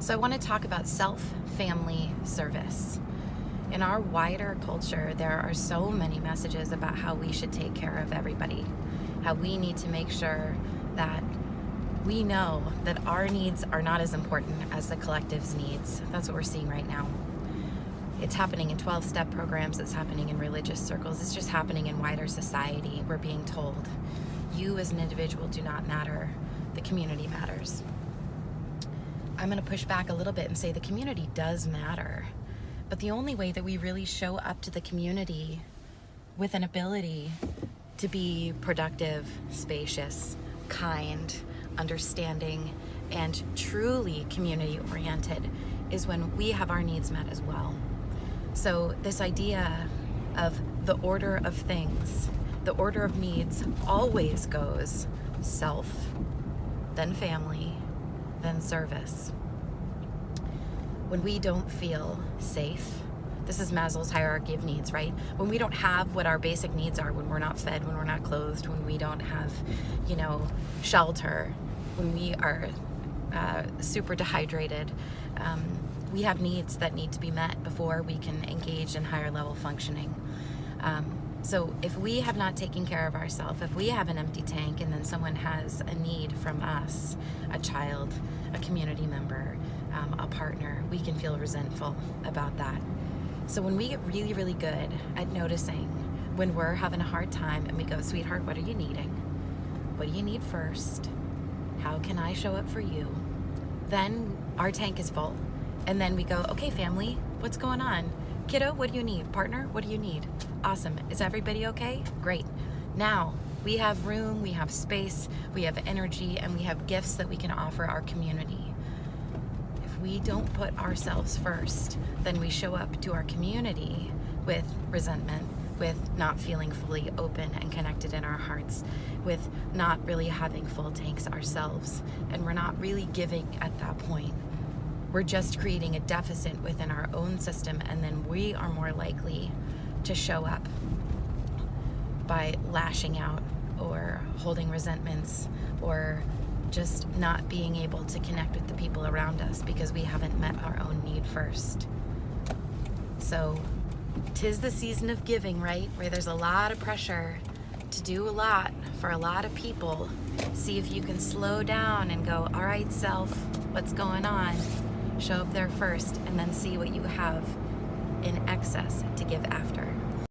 So I want to talk about self-family service. In our wider culture, there are so many messages about how we should take care of everybody, how we need to make sure that we know that our needs are not as important as the collective's needs. That's what we're seeing right now. It's happening in 12-step programs, it's happening in religious circles, it's just happening in wider society. We're being told, you as an individual do not matter, the community matters. I'm going to push back a little bit and say the community does matter. But the only way that we really show up to the community with an ability to be productive, spacious, kind, understanding, and truly community-oriented is when we have our needs met as well. So this idea of the order of things, the order of needs always goes self, then family, then service. When we don't feel safe, this is Maslow's hierarchy of needs, right? When we don't have what our basic needs are, when we're not fed, when we're not clothed, when we don't have, shelter, when we are super dehydrated, we have needs that need to be met before we can engage in higher level functioning. So if we have not taken care of ourselves, if we have an empty tank and then someone has a need from us, a child, a community member, a partner, we can feel resentful about that. So when we get really, really good at noticing when we're having a hard time and we go, sweetheart, what are you needing? What do you need first? How can I show up for you? Then our tank is full. And then we go, okay, family, what's going on? Kiddo, what do you need? Partner, what do you need? Awesome. Is everybody okay? Great. Now we have room, we have space, we have energy, and we have gifts that we can offer our community. If we don't put ourselves first, then we show up to our community with resentment, with not feeling fully open and connected in our hearts, with not really having full tanks ourselves, and we're not really giving at that point. We're just creating a deficit within our own system, and then we are more likely to show up by lashing out or holding resentments or just not being able to connect with the people around us because we haven't met our own need first. So 'tis the season of giving, right? Where there's a lot of pressure to do a lot for a lot of people. See if you can slow down and go, all right, self, what's going on? Show up there first and then see what you have in excess to give after.